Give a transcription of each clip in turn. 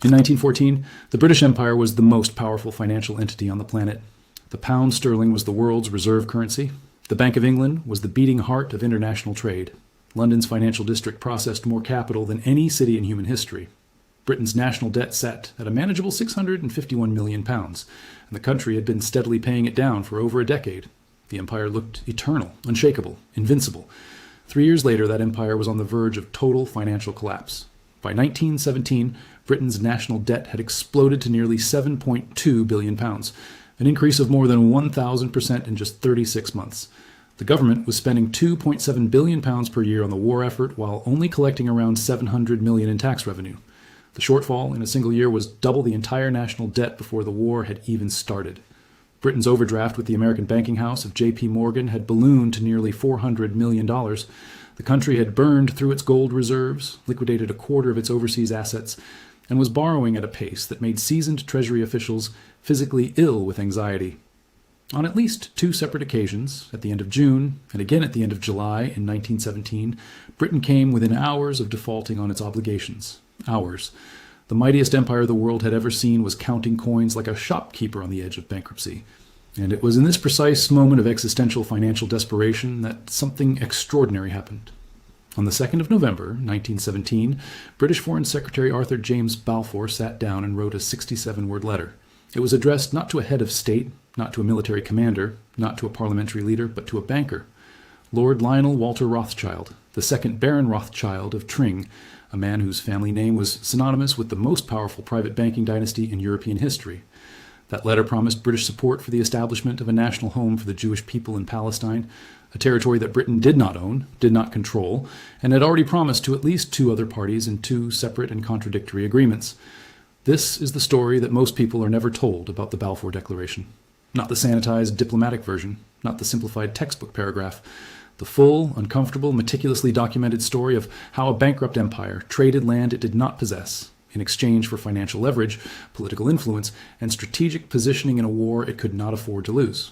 In 1914, the British Empire was the most powerful financial entity on the planet. The pound sterling was the world's reserve currency. The Bank of England was the beating heart of international trade. London's financial district processed more capital than any city in human history. Britain's national debt sat at a manageable £651 million, and the country had been steadily paying it down for over a decade. The empire looked eternal, unshakable, invincible. 3 years later, that empire was on the verge of total financial collapse. By 1917, Britain's national debt had exploded to nearly £7.2 billion, an increase of more than 1,000% in just 36 months. The government was spending £2.7 billion per year on the war effort while only collecting around $700 million in tax revenue. The shortfall in a single year was double the entire national debt before the war had even started. Britain's overdraft with the American banking house of J.P. Morgan had ballooned to nearly $400 million. The country had burned through its gold reserves, liquidated a quarter of its overseas assets, and was borrowing at a pace that made seasoned Treasury officials physically ill with anxiety. On at least 2 separate occasions, at the end of June and again at the end of July in 1917, Britain came within hours of defaulting on its obligations. Hours. The mightiest empire the world had ever seen was counting coins like a shopkeeper on the edge of bankruptcy. And it was in this precise moment of existential financial desperation that something extraordinary happened. On the 2nd of November, 1917, British Foreign Secretary Arthur James Balfour sat down and wrote a 67-word letter. It was addressed not to a head of state, not to a military commander, not to a parliamentary leader, but to a banker. Lord Lionel Walter Rothschild, the second Baron Rothschild of Tring, a man whose family name was synonymous with the most powerful private banking dynasty in European history. That letter promised British support for the establishment of a national home for the Jewish people in Palestine, a territory that Britain did not own, did not control, and had already promised to at least 2 other parties in 2 separate and contradictory agreements. This is the story that most people are never told about the Balfour Declaration. Not the sanitized diplomatic version, not the simplified textbook paragraph. The full, uncomfortable, meticulously documented story of how a bankrupt empire traded land it did not possess in exchange for financial leverage, political influence, and strategic positioning in a war it could not afford to lose.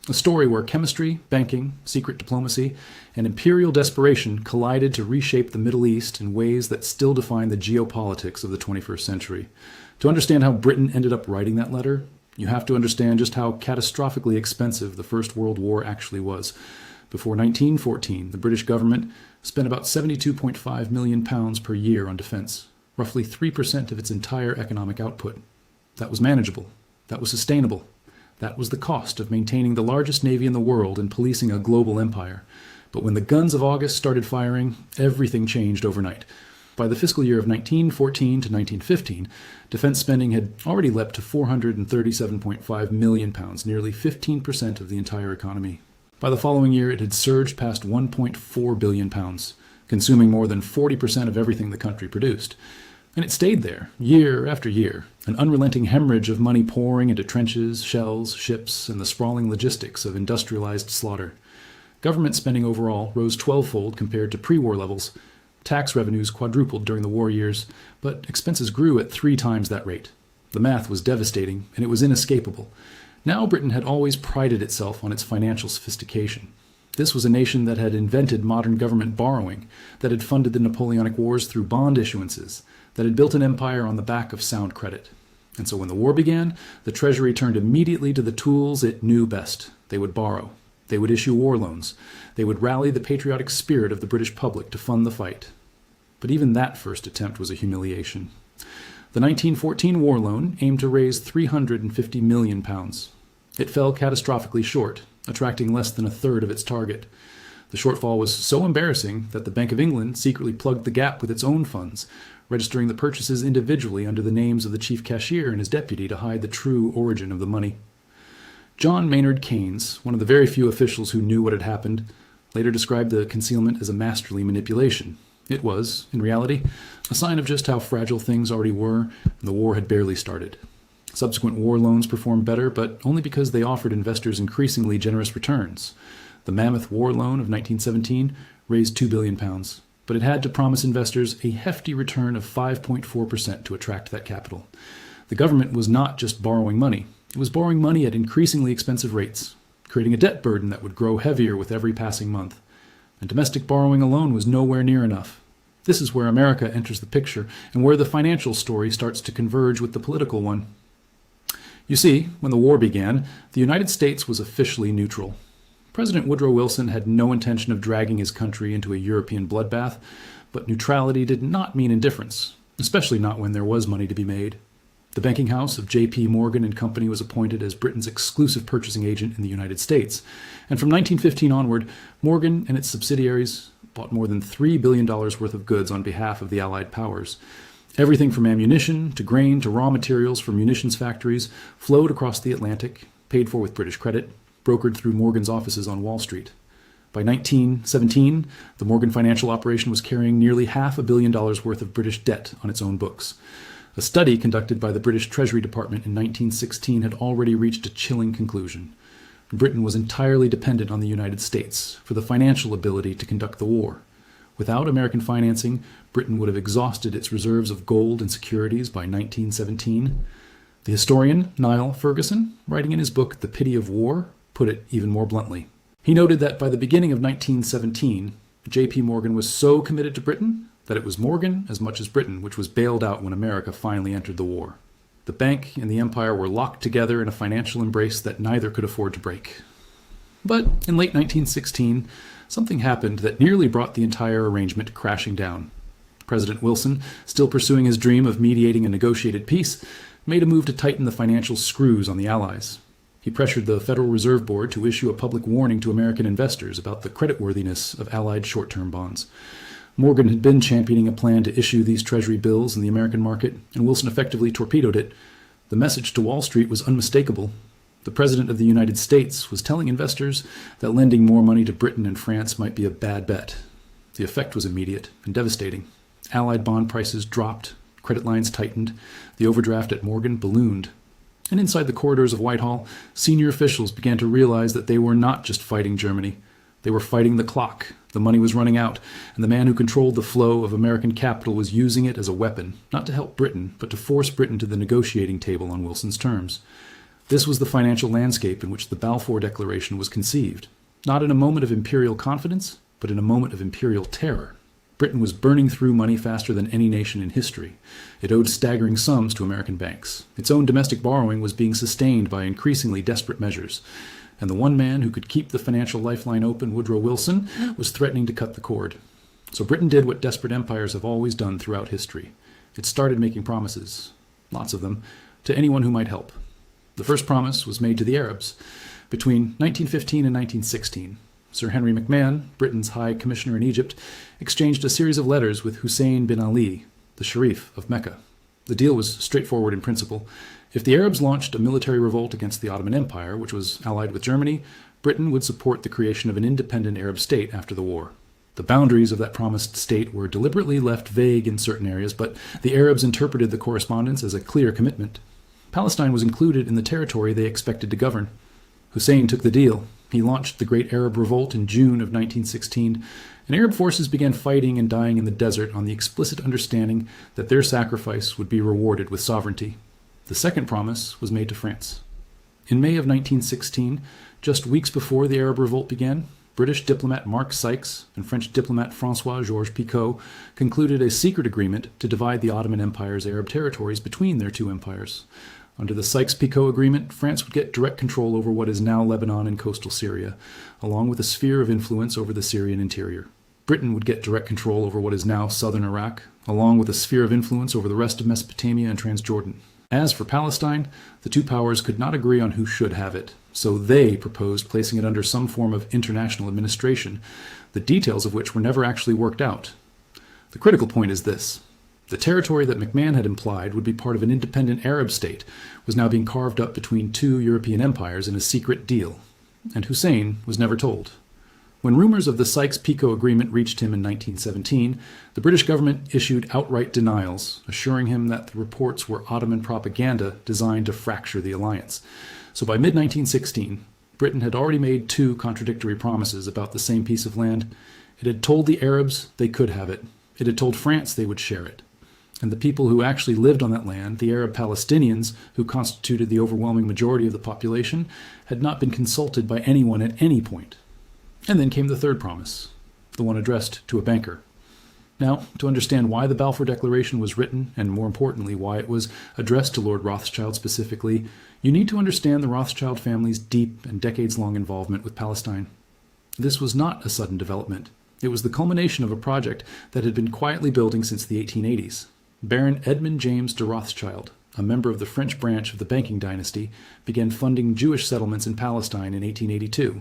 A story where chemistry, banking, secret diplomacy, and imperial desperation collided to reshape the Middle East in ways that still define the geopolitics of the 21st century. To understand how Britain ended up writing that letter, you have to understand just how catastrophically expensive the First World War actually was. Before 1914, the British government spent about £72.5 million per year on defense, roughly 3% of its entire economic output. That was manageable. That was sustainable. That was the cost of maintaining the largest navy in the world and policing a global empire. But when the guns of August started firing, everything changed overnight. By the fiscal year of 1914 to 1915, defense spending had already leapt to £437.5 million, nearly 15% of the entire economy. By the following year, it had surged past £1.4 billion, consuming more than 40% of everything the country produced. And it stayed there, year after year, an unrelenting hemorrhage of money pouring into trenches, shells, ships, and the sprawling logistics of industrialized slaughter. Government spending overall rose 12-fold compared to pre-war levels. Tax revenues quadrupled during the war years, but expenses grew at 3 times that rate. The math was devastating, and it was inescapable. Now Britain had always prided itself on its financial sophistication. This was a nation that had invented modern government borrowing, that had funded the Napoleonic Wars through bond issuances, that had built an empire on the back of sound credit. And so when the war began, the Treasury turned immediately to the tools it knew best. They would borrow. They would issue war loans. They would rally the patriotic spirit of the British public to fund the fight. But even that first attempt was a humiliation. The 1914 war loan aimed to raise £350 million. It fell catastrophically short, attracting less than a third of its target. The shortfall was so embarrassing that the Bank of England secretly plugged the gap with its own funds, registering the purchases individually under the names of the chief cashier and his deputy to hide the true origin of the money. John Maynard Keynes, one of the very few officials who knew what had happened, later described the concealment as a masterly manipulation. It was, in reality, a sign of just how fragile things already were, and the war had barely started. Subsequent war loans performed better, but only because they offered investors increasingly generous returns. The Mammoth War Loan of 1917 raised £2 billion, but it had to promise investors a hefty return of 5.4% to attract that capital. The government was not just borrowing money. It was borrowing money at increasingly expensive rates, creating a debt burden that would grow heavier with every passing month. And domestic borrowing alone was nowhere near enough. This is where America enters the picture and where the financial story starts to converge with the political one. You see, when the war began, the United States was officially neutral. President Woodrow Wilson had no intention of dragging his country into a European bloodbath, but neutrality did not mean indifference, especially not when there was money to be made. The banking house of J.P. Morgan and Company was appointed as Britain's exclusive purchasing agent in the United States, and from 1915 onward, Morgan and its subsidiaries bought more than $3 billion worth of goods on behalf of the Allied powers. Everything from ammunition to grain to raw materials from munitions factories flowed across the Atlantic, paid for with British credit, brokered through Morgan's offices on Wall Street. By 1917, the Morgan financial operation was carrying nearly $500 million worth of British debt on its own books. A study conducted by the British Treasury Department in 1916 had already reached a chilling conclusion. Britain was entirely dependent on the United States for the financial ability to conduct the war. Without American financing, Britain would have exhausted its reserves of gold and securities by 1917. The historian Niall Ferguson, writing in his book The Pity of War, put it even more bluntly. He noted that by the beginning of 1917, J.P. Morgan was so committed to Britain that it was Morgan as much as Britain which was bailed out when America finally entered the war. The bank and the empire were locked together in a financial embrace that neither could afford to break. But in late 1916, something happened that nearly brought the entire arrangement crashing down. President Wilson, still pursuing his dream of mediating a negotiated peace, made a move to tighten the financial screws on the Allies. He pressured the Federal Reserve Board to issue a public warning to American investors about the creditworthiness of Allied short-term bonds. Morgan had been championing a plan to issue these treasury bills in the American market, and Wilson effectively torpedoed it. The message to Wall Street was unmistakable. The President of the United States was telling investors that lending more money to Britain and France might be a bad bet. The effect was immediate and devastating. Allied bond prices dropped, credit lines tightened, the overdraft at Morgan ballooned. And inside the corridors of Whitehall, senior officials began to realize that they were not just fighting Germany. They were fighting the clock. The money was running out, and the man who controlled the flow of American capital was using it as a weapon, not to help Britain, but to force Britain to the negotiating table on Wilson's terms. This was the financial landscape in which the Balfour Declaration was conceived, not in a moment of imperial confidence, but in a moment of imperial terror. Britain was burning through money faster than any nation in history. It owed staggering sums to American banks. Its own domestic borrowing was being sustained by increasingly desperate measures. And the one man who could keep the financial lifeline open, Woodrow Wilson, was threatening to cut the cord. So Britain did what desperate empires have always done throughout history. It started making promises, lots of them, to anyone who might help. The first promise was made to the Arabs. Between 1915 and 1916, Sir Henry McMahon, Britain's High Commissioner in Egypt, exchanged a series of letters with Hussein bin Ali, the Sharif of Mecca. The deal was straightforward in principle. If the Arabs launched a military revolt against the Ottoman Empire, which was allied with Germany, Britain would support the creation of an independent Arab state after the war. The boundaries of that promised state were deliberately left vague in certain areas, but the Arabs interpreted the correspondence as a clear commitment. Palestine was included in the territory they expected to govern. Hussein took the deal. He launched the Great Arab Revolt in June of 1916, and Arab forces began fighting and dying in the desert on the explicit understanding that their sacrifice would be rewarded with sovereignty. The second promise was made to France. In May of 1916, just weeks before the Arab Revolt began, British diplomat Mark Sykes and French diplomat François-Georges Picot concluded a secret agreement to divide the Ottoman Empire's Arab territories between their two empires. Under the Sykes-Picot agreement, France would get direct control over what is now Lebanon and coastal Syria, along with a sphere of influence over the Syrian interior. Britain would get direct control over what is now southern Iraq, along with a sphere of influence over the rest of Mesopotamia and Transjordan. As for Palestine, the two powers could not agree on who should have it, so they proposed placing it under some form of international administration, the details of which were never actually worked out. The critical point is this. The territory that McMahon had implied would be part of an independent Arab state was now being carved up between two European empires in a secret deal, and Hussein was never told. When rumors of the Sykes-Picot agreement reached him in 1917, the British government issued outright denials, assuring him that the reports were Ottoman propaganda designed to fracture the alliance. So by mid-1916, Britain had already made two contradictory promises about the same piece of land. It had told the Arabs they could have it. It had told France they would share it. And the people who actually lived on that land, the Arab Palestinians, who constituted the overwhelming majority of the population, had not been consulted by anyone at any point. And then came the third promise, the one addressed to a banker. Now, to understand why the Balfour Declaration was written, and more importantly, why it was addressed to Lord Rothschild specifically, you need to understand the Rothschild family's deep and decades-long involvement with Palestine. This was not a sudden development. It was the culmination of a project that had been quietly building since the 1880s. Baron Edmund James de Rothschild, a member of the French branch of the banking dynasty, began funding Jewish settlements in Palestine in 1882.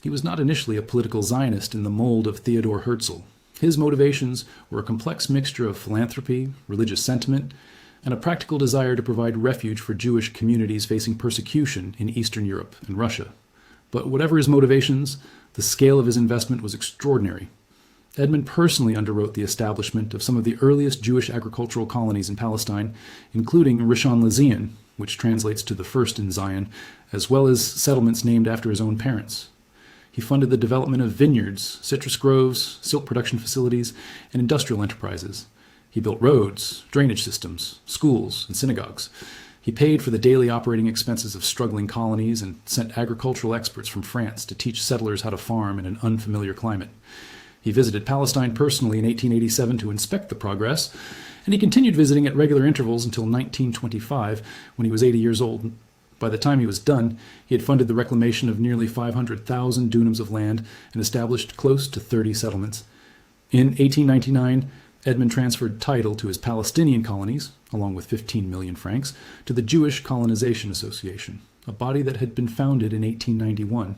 He was not initially a political Zionist in the mold of Theodor Herzl. His motivations were a complex mixture of philanthropy, religious sentiment, and a practical desire to provide refuge for Jewish communities facing persecution in Eastern Europe and Russia. But whatever his motivations, the scale of his investment was extraordinary. Edmund personally underwrote the establishment of some of the earliest Jewish agricultural colonies in Palestine, including Rishon LeZion, which translates to the first in Zion, as well as settlements named after his own parents. He funded the development of vineyards, citrus groves, silk production facilities, and industrial enterprises. He built roads, drainage systems, schools, and synagogues. He paid for the daily operating expenses of struggling colonies and sent agricultural experts from France to teach settlers how to farm in an unfamiliar climate. He visited Palestine personally in 1887 to inspect the progress, and he continued visiting at regular intervals until 1925, when he was 80 years old. By the time he was done, he had funded the reclamation of nearly 500,000 dunams of land and established close to 30 settlements. In 1899, Edmund transferred title to his Palestinian colonies, along with 15 million francs, to the Jewish Colonization Association, a body that had been founded in 1891.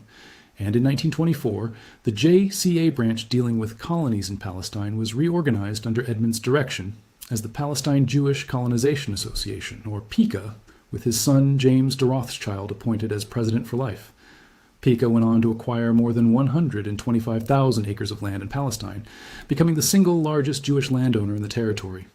And in 1924, the JCA branch dealing with colonies in Palestine was reorganized under Edmund's direction as the Palestine Jewish Colonization Association, or PICA, with his son James de Rothschild appointed as president for life. PICA went on to acquire more than 125,000 acres of land in Palestine, becoming the single largest Jewish landowner in the territory.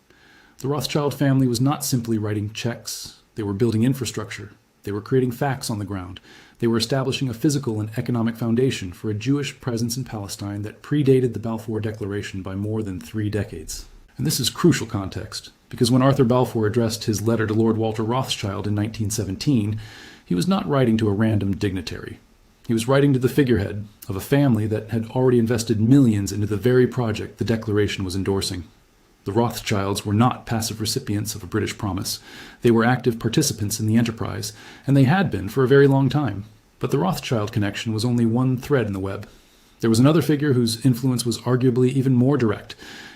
The Rothschild family was not simply writing checks. They were building infrastructure. They were creating facts on the ground. They were establishing a physical and economic foundation for a Jewish presence in Palestine that predated the Balfour Declaration by more than 3 decades. And this is crucial context, because when Arthur Balfour addressed his letter to Lord Walter Rothschild in 1917, he was not writing to a random dignitary. He was writing to the figurehead of a family that had already invested millions into the very project the Declaration was endorsing. The Rothschilds were not passive recipients of a British promise. They were active participants in the enterprise, and they had been for a very long time. But the Rothschild connection was only one thread in the web. There was another figure whose influence was arguably even more direct,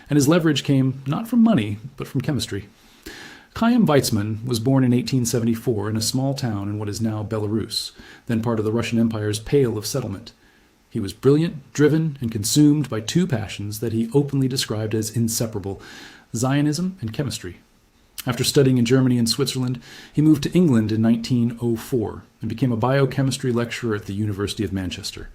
and his leverage came not from money, but from chemistry. Chaim Weizmann was born in 1874 in a small town in what is now Belarus, then part of the Russian Empire's Pale of Settlement. He was brilliant, driven, and consumed by 2 passions that he openly described as inseparable: Zionism and chemistry. After studying in Germany and Switzerland, he moved to England in 1904 and became a biochemistry lecturer at the University of Manchester.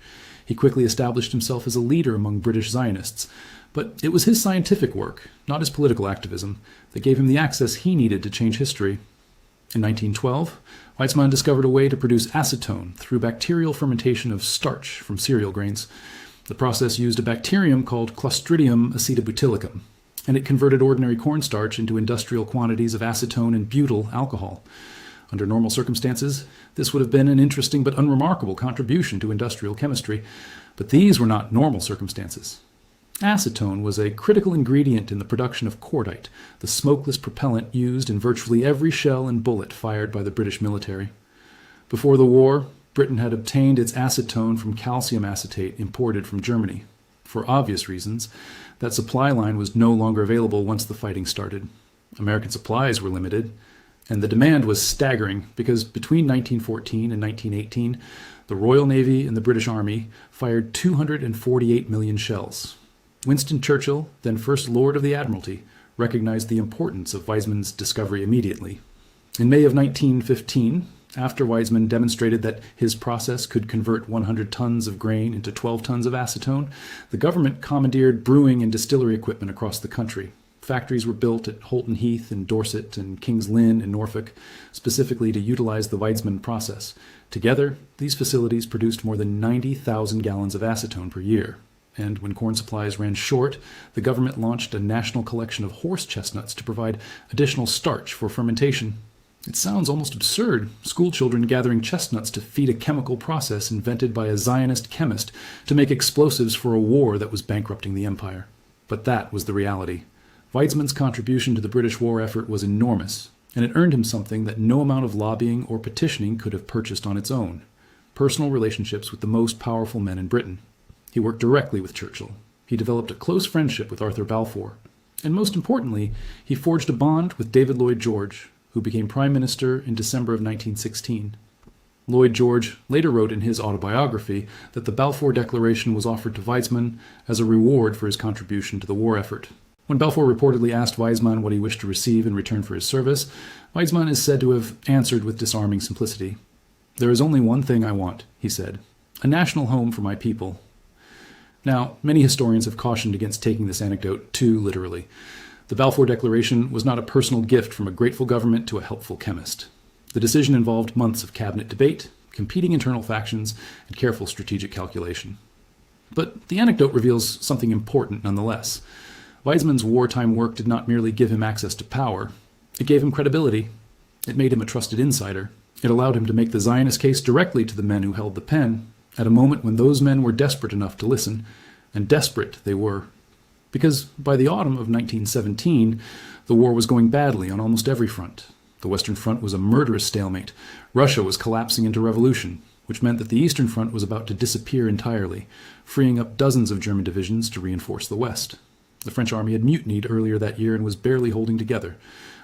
He quickly established himself as a leader among British Zionists, but it was his scientific work, not his political activism, that gave him the access he needed to change history. In 1912, Weizmann discovered a way to produce acetone through bacterial fermentation of starch from cereal grains. The process used a bacterium called Clostridium acetobutylicum, and it converted ordinary cornstarch into industrial quantities of acetone and butyl alcohol. Under normal circumstances, this would have been an interesting but unremarkable contribution to industrial chemistry, but these were not normal circumstances. Acetone was a critical ingredient in the production of cordite, the smokeless propellant used in virtually every shell and bullet fired by the British military. Before the war, Britain had obtained its acetone from calcium acetate imported from Germany. For obvious reasons, that supply line was no longer available once the fighting started. American supplies were limited, and the demand was staggering because between 1914 and 1918, the Royal Navy and the British Army fired 248 million shells. Winston Churchill, then First Lord of the Admiralty, recognized the importance of Weizmann's discovery immediately. In May of 1915, after Weizmann demonstrated that his process could convert 100 tons of grain into 12 tons of acetone, the government commandeered brewing and distillery equipment across the country. Factories were built at Holton Heath in Dorset and King's Lynn in Norfolk, specifically to utilize the Weizmann process. Together, these facilities produced more than 90,000 gallons of acetone per year. And when corn supplies ran short, the government launched a national collection of horse chestnuts to provide additional starch for fermentation. It sounds almost absurd, school children gathering chestnuts to feed a chemical process invented by a Zionist chemist to make explosives for a war that was bankrupting the empire. But that was the reality. Weizmann's contribution to the British war effort was enormous, and it earned him something that no amount of lobbying or petitioning could have purchased on its own: personal relationships with the most powerful men in Britain. He worked directly with Churchill. He developed a close friendship with Arthur Balfour. And most importantly, he forged a bond with David Lloyd George, who became Prime Minister in December of 1916. Lloyd George later wrote in his autobiography that the Balfour Declaration was offered to Weizmann as a reward for his contribution to the war effort. When Balfour reportedly asked Weizmann what he wished to receive in return for his service, Weizmann is said to have answered with disarming simplicity. "There is only one thing I want," he said, "a national home for my people." Now, many historians have cautioned against taking this anecdote too literally. The Balfour Declaration was not a personal gift from a grateful government to a helpful chemist. The decision involved months of cabinet debate, competing internal factions, and careful strategic calculation. But the anecdote reveals something important nonetheless. Weizmann's wartime work did not merely give him access to power. It gave him credibility. It made him a trusted insider. It allowed him to make the Zionist case directly to the men who held the pen, at a moment when those men were desperate enough to listen, and desperate they were. Because by the autumn of 1917, the war was going badly on almost every front. The Western Front was a murderous stalemate. Russia was collapsing into revolution, which meant that the Eastern Front was about to disappear entirely, freeing up dozens of German divisions to reinforce the West. The French army had mutinied earlier that year and was barely holding together.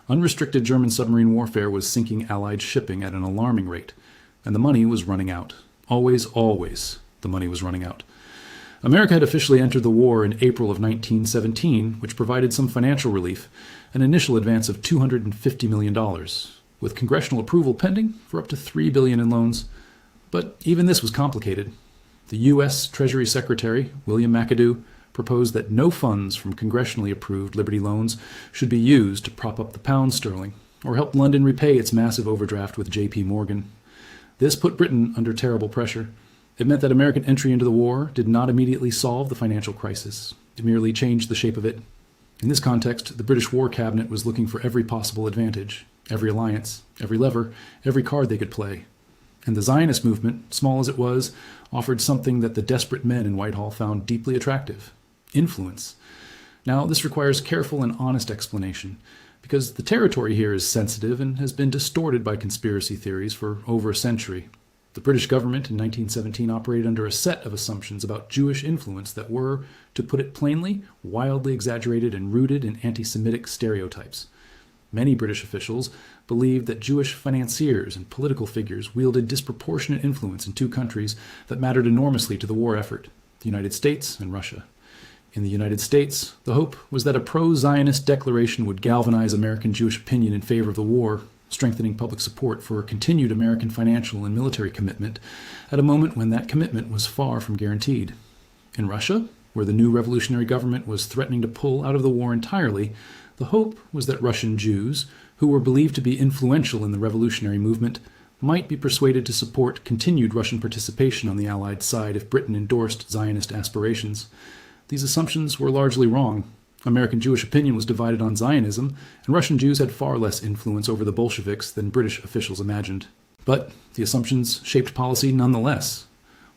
Unrestricted German submarine warfare was sinking Allied shipping at an alarming rate, and the money was running out. Always, the money was running out. America had officially entered the war in April of 1917, which provided some financial relief, an initial advance of $250 million, with congressional approval pending for up to $3 billion in loans. But even this was complicated. The U.S. Treasury Secretary, William McAdoo, proposed that no funds from congressionally approved Liberty loans should be used to prop up the pound sterling or help London repay its massive overdraft with J.P. Morgan. This put Britain under terrible pressure. It meant that American entry into the war did not immediately solve the financial crisis. It merely changed the shape of it. In this context, the British War Cabinet was looking for every possible advantage, every alliance, every lever, every card they could play. And the Zionist movement, small as it was, offered something that the desperate men in Whitehall found deeply attractive: influence. Now, this requires careful and honest explanation, because the territory here is sensitive and has been distorted by conspiracy theories for over a century. The British government in 1917 operated under a set of assumptions about Jewish influence that were, to put it plainly, wildly exaggerated and rooted in anti-Semitic stereotypes. Many British officials believed that Jewish financiers and political figures wielded disproportionate influence in two countries that mattered enormously to the war effort: the United States and Russia. In the United States, the hope was that a pro-Zionist declaration would galvanize American Jewish opinion in favor of the war, strengthening public support for continued American financial and military commitment at a moment when that commitment was far from guaranteed. In Russia, where the new revolutionary government was threatening to pull out of the war entirely, the hope was that Russian Jews, who were believed to be influential in the revolutionary movement, might be persuaded to support continued Russian participation on the Allied side if Britain endorsed Zionist aspirations. These assumptions were largely wrong. American Jewish opinion was divided on Zionism, and Russian Jews had far less influence over the Bolsheviks than British officials imagined. But the assumptions shaped policy nonetheless.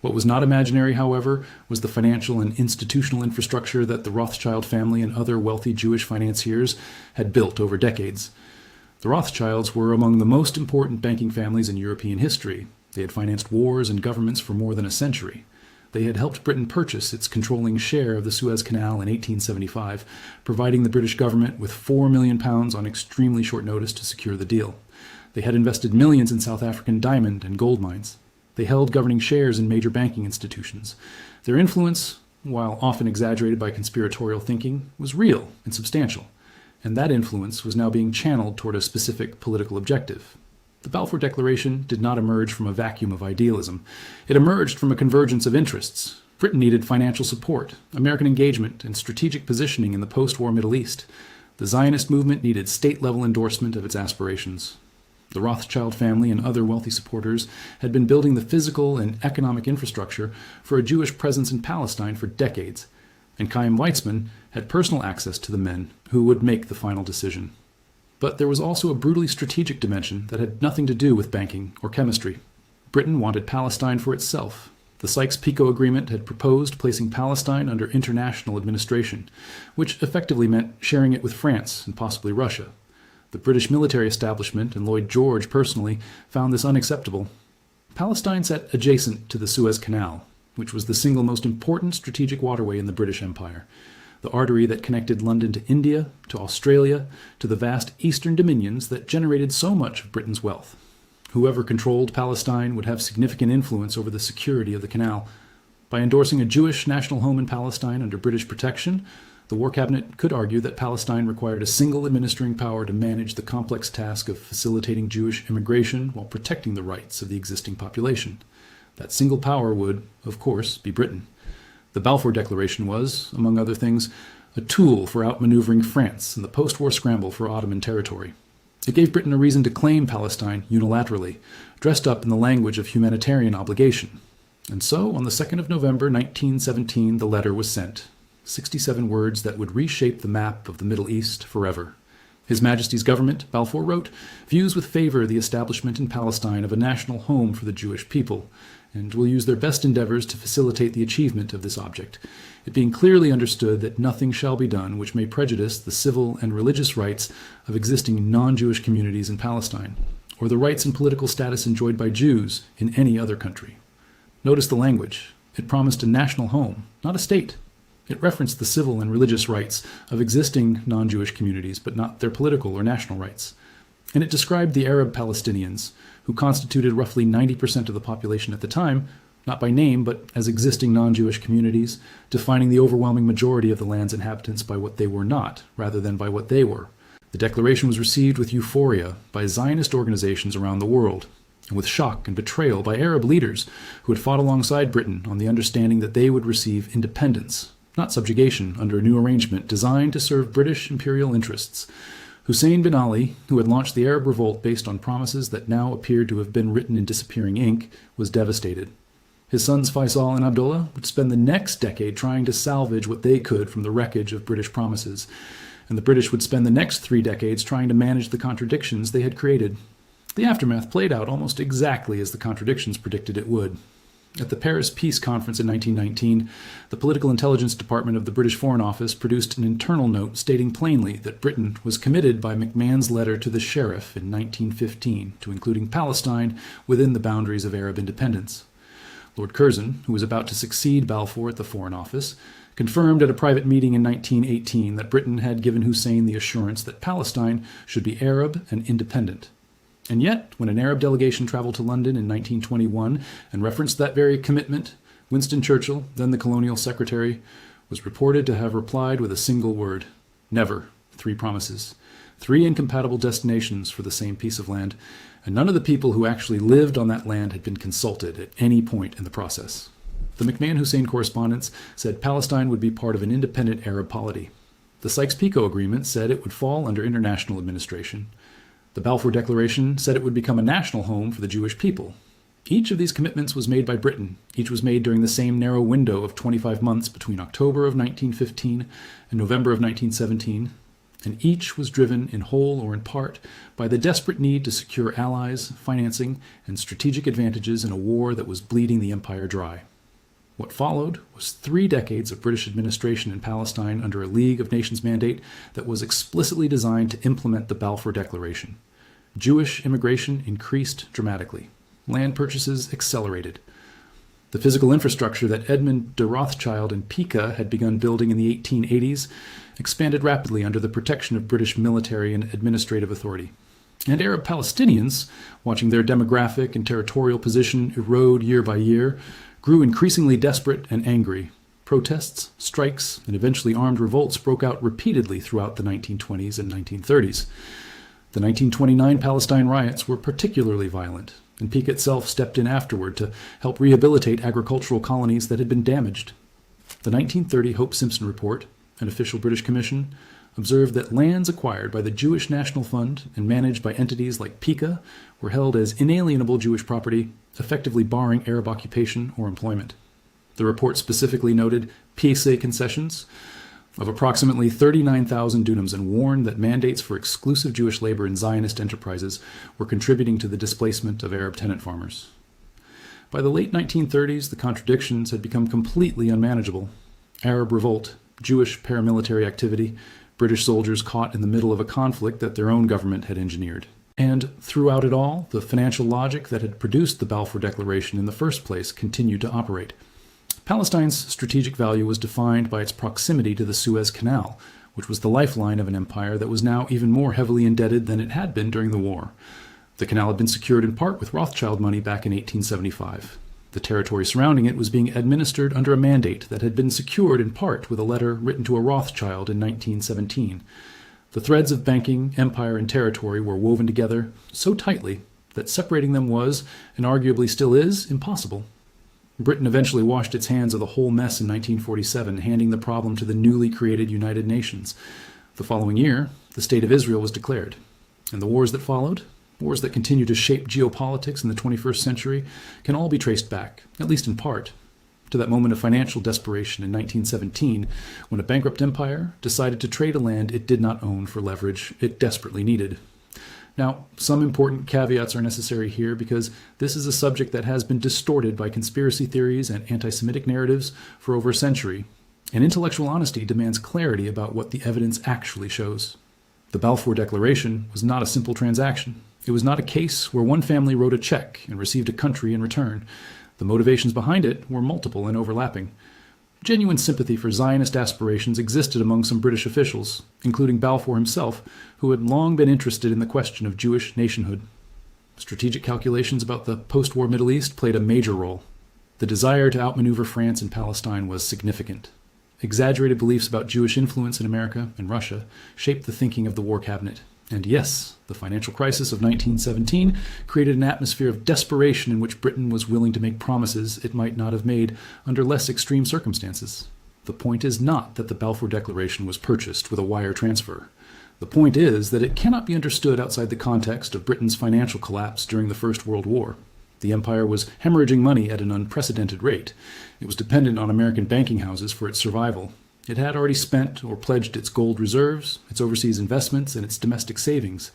What was not imaginary, however, was the financial and institutional infrastructure that the Rothschild family and other wealthy Jewish financiers had built over decades. The Rothschilds were among the most important banking families in European history. They had financed wars and governments for more than a century. They had helped Britain purchase its controlling share of the Suez Canal in 1875, providing the British government with £4 million on extremely short notice to secure the deal. They had invested millions in South African diamond and gold mines. They held governing shares in major banking institutions. Their influence, while often exaggerated by conspiratorial thinking, was real and substantial, and that influence was now being channeled toward a specific political objective. The Balfour Declaration did not emerge from a vacuum of idealism. It emerged from a convergence of interests. Britain needed financial support, American engagement, and strategic positioning in the post-war Middle East. The Zionist movement needed state-level endorsement of its aspirations. The Rothschild family and other wealthy supporters had been building the physical and economic infrastructure for a Jewish presence in Palestine for decades, and Chaim Weizmann had personal access to the men who would make the final decision. But there was also a brutally strategic dimension that had nothing to do with banking or chemistry. Britain wanted Palestine for itself. The Sykes-Picot Agreement had proposed placing Palestine under international administration, which effectively meant sharing it with France and possibly Russia. The British military establishment and Lloyd George personally found this unacceptable. Palestine sat adjacent to the Suez Canal, which was the single most important strategic waterway in the British Empire, the artery that connected London to India, to Australia, to the vast eastern dominions that generated so much of Britain's wealth. Whoever controlled Palestine would have significant influence over the security of the canal. By endorsing a Jewish national home in Palestine under British protection, the War Cabinet could argue that Palestine required a single administering power to manage the complex task of facilitating Jewish immigration while protecting the rights of the existing population. That single power would, of course, be Britain. The Balfour Declaration was, among other things, a tool for outmaneuvering France in the post-war scramble for Ottoman territory. It gave Britain a reason to claim Palestine unilaterally, dressed up in the language of humanitarian obligation. And so, on the 2nd of November 1917, the letter was sent. 67 words that would reshape the map of the Middle East forever. His Majesty's government, Balfour wrote, views with favor the establishment in Palestine of a national home for the Jewish people, and will use their best endeavors to facilitate the achievement of this object, it being clearly understood that nothing shall be done which may prejudice the civil and religious rights of existing non-Jewish communities in Palestine, or the rights and political status enjoyed by Jews in any other country. Notice the language. It promised a national home, not a state. It referenced the civil and religious rights of existing non-Jewish communities, but not their political or national rights. And it described the Arab Palestinians, who constituted roughly 90% of the population at the time, not by name, but as existing non-Jewish communities, defining the overwhelming majority of the land's inhabitants by what they were not, rather than by what they were. The declaration was received with euphoria by Zionist organizations around the world, and with shock and betrayal by Arab leaders who had fought alongside Britain on the understanding that they would receive independence, not subjugation, under a new arrangement designed to serve British imperial interests. Hussein bin Ali, who had launched the Arab Revolt based on promises that now appeared to have been written in disappearing ink, was devastated. His sons Faisal and Abdullah would spend the next decade trying to salvage what they could from the wreckage of British promises, and the British would spend the next 3 decades trying to manage the contradictions they had created. The aftermath played out almost exactly as the contradictions predicted it would. At the Paris Peace Conference in 1919, the Political Intelligence Department of the British Foreign Office produced an internal note stating plainly that Britain was committed by McMahon's letter to the Sheriff in 1915 to including Palestine within the boundaries of Arab independence. Lord Curzon, who was about to succeed Balfour at the Foreign Office, confirmed at a private meeting in 1918 that Britain had given Hussein the assurance that Palestine should be Arab and independent. And yet, when an Arab delegation traveled to London in 1921 and referenced that very commitment, Winston Churchill, then the colonial secretary, was reported to have replied with a single word: never. 3 promises. 3 incompatible destinations for the same piece of land, and none of the people who actually lived on that land had been consulted at any point in the process. The McMahon-Hussein correspondence said Palestine would be part of an independent Arab polity. The Sykes-Picot Agreement said it would fall under international administration. The Balfour Declaration said it would become a national home for the Jewish people. Each of these commitments was made by Britain. Each was made during the same narrow window of 25 months between October of 1915 and November of 1917, and each was driven in whole or in part by the desperate need to secure allies, financing, and strategic advantages in a war that was bleeding the empire dry. What followed was 3 decades of British administration in Palestine under a League of Nations mandate that was explicitly designed to implement the Balfour Declaration. Jewish immigration increased dramatically. Land purchases accelerated. The physical infrastructure that Edmund de Rothschild and Pica had begun building in the 1880s expanded rapidly under the protection of British military and administrative authority. And Arab Palestinians, watching their demographic and territorial position erode year by year, grew increasingly desperate and angry. Protests, strikes, and eventually armed revolts broke out repeatedly throughout the 1920s and 1930s. The 1929 Palestine riots were particularly violent, and Pica itself stepped in afterward to help rehabilitate agricultural colonies that had been damaged. The 1930 Hope Simpson Report, an official British commission, observed that lands acquired by the Jewish National Fund and managed by entities like Pica were held as inalienable Jewish property, effectively barring Arab occupation or employment. The report specifically noted PSA concessions of approximately 39,000 dunams and warned that mandates for exclusive Jewish labor in Zionist enterprises were contributing to the displacement of Arab tenant farmers. By the late 1930s, the contradictions had become completely unmanageable. Arab Revolt, Jewish paramilitary activity, British soldiers caught in the middle of a conflict that their own government had engineered. And throughout it all, the financial logic that had produced the Balfour Declaration in the first place continued to operate. Palestine's strategic value was defined by its proximity to the Suez Canal, which was the lifeline of an empire that was now even more heavily indebted than it had been during the war. The canal had been secured in part with Rothschild money back in 1875. The territory surrounding it was being administered under a mandate that had been secured in part with a letter written to a Rothschild in 1917. The threads of banking, empire, and territory were woven together so tightly that separating them was, and arguably still is, impossible. Britain eventually washed its hands of the whole mess in 1947, handing the problem to the newly created United Nations. The following year, the State of Israel was declared. And the wars that followed, wars that continue to shape geopolitics in the 21st century, can all be traced back, at least in part, to that moment of financial desperation in 1917, when a bankrupt empire decided to trade a land it did not own for leverage it desperately needed. Now, some important caveats are necessary here because this is a subject that has been distorted by conspiracy theories and anti-Semitic narratives for over a century, and intellectual honesty demands clarity about what the evidence actually shows. The Balfour Declaration was not a simple transaction. It was not a case where one family wrote a check and received a country in return. The motivations behind it were multiple and overlapping. Genuine sympathy for Zionist aspirations existed among some British officials, including Balfour himself, who had long been interested in the question of Jewish nationhood. Strategic calculations about the post-war Middle East played a major role. The desire to outmaneuver France and Palestine was significant. Exaggerated beliefs about Jewish influence in America and Russia shaped the thinking of the War Cabinet. And yes, the financial crisis of 1917 created an atmosphere of desperation in which Britain was willing to make promises it might not have made under less extreme circumstances. The point is not that the Balfour Declaration was purchased with a wire transfer. The point is that it cannot be understood outside the context of Britain's financial collapse during the First World War. The empire was hemorrhaging money at an unprecedented rate. It was dependent on American banking houses for its survival. It had already spent or pledged its gold reserves, its overseas investments, and its domestic savings.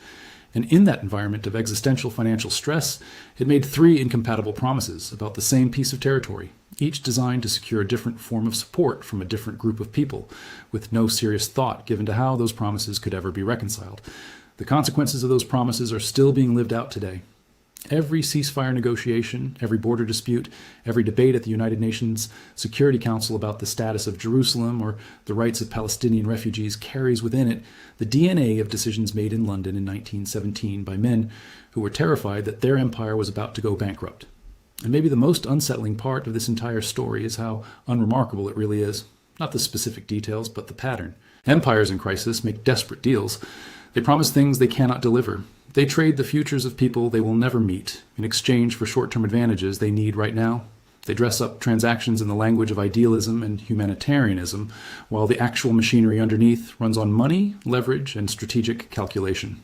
And in that environment of existential financial stress, it made 3 incompatible promises about the same piece of territory, each designed to secure a different form of support from a different group of people, with no serious thought given to how those promises could ever be reconciled. The consequences of those promises are still being lived out today. Every ceasefire negotiation, every border dispute, every debate at the United Nations Security Council about the status of Jerusalem or the rights of Palestinian refugees carries within it the DNA of decisions made in London in 1917 by men who were terrified that their empire was about to go bankrupt. And maybe the most unsettling part of this entire story is how unremarkable it really is. Not the specific details, but the pattern. Empires in crisis make desperate deals. They promise things they cannot deliver. They trade the futures of people they will never meet in exchange for short-term advantages they need right now. They dress up transactions in the language of idealism and humanitarianism, while the actual machinery underneath runs on money, leverage, and strategic calculation.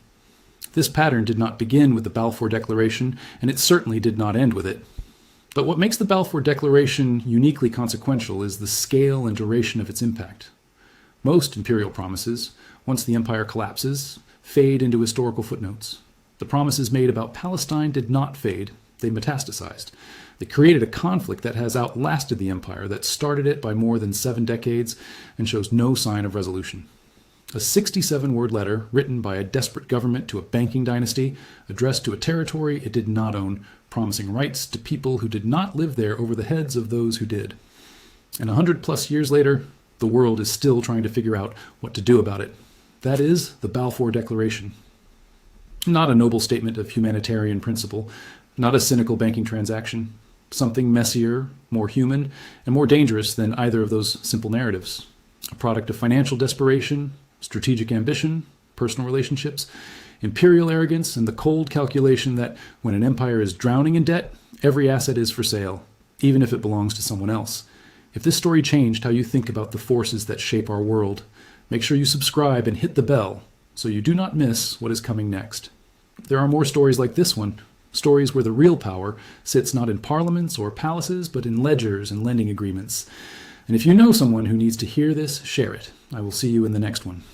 This pattern did not begin with the Balfour Declaration, and it certainly did not end with it. But what makes the Balfour Declaration uniquely consequential is the scale and duration of its impact. Most imperial promises, once the empire collapses, fade into historical footnotes. The promises made about Palestine did not fade, they metastasized. They created a conflict that has outlasted the empire, that started it by more than 7 decades and shows no sign of resolution. A 67-word letter written by a desperate government to a banking dynasty, addressed to a territory it did not own, promising rights to people who did not live there over the heads of those who did. And 100+ years later, the world is still trying to figure out what to do about it. That is the Balfour Declaration. Not a noble statement of humanitarian principle, not a cynical banking transaction, something messier, more human, and more dangerous than either of those simple narratives. A product of financial desperation, strategic ambition, personal relationships, imperial arrogance, and the cold calculation that when an empire is drowning in debt, every asset is for sale, even if it belongs to someone else. If this story changed how you think about the forces that shape our world, make sure you subscribe and hit the bell so you do not miss what is coming next. There are more stories like this one, stories where the real power sits not in parliaments or palaces, but in ledgers and lending agreements. And if you know someone who needs to hear this, share it. I will see you in the next one.